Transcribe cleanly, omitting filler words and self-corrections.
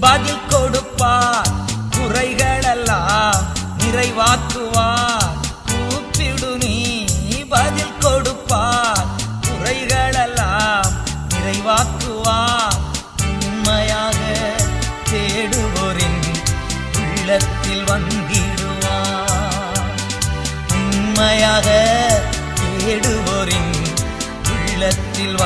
பதில் கொடுப்பார், குறைகளெல்லாம் நிறைவாக்குவார். கூப்பிடு நீ பதில் கொடுப்பார், குறைகளெல்லாம் நிறைவாக்குவார். உண்மையாக தேடுவோரின் உள்ளத்தில் வந்திடுவார். உண்மையாக தேடுவோரின் உள்ளத்தில்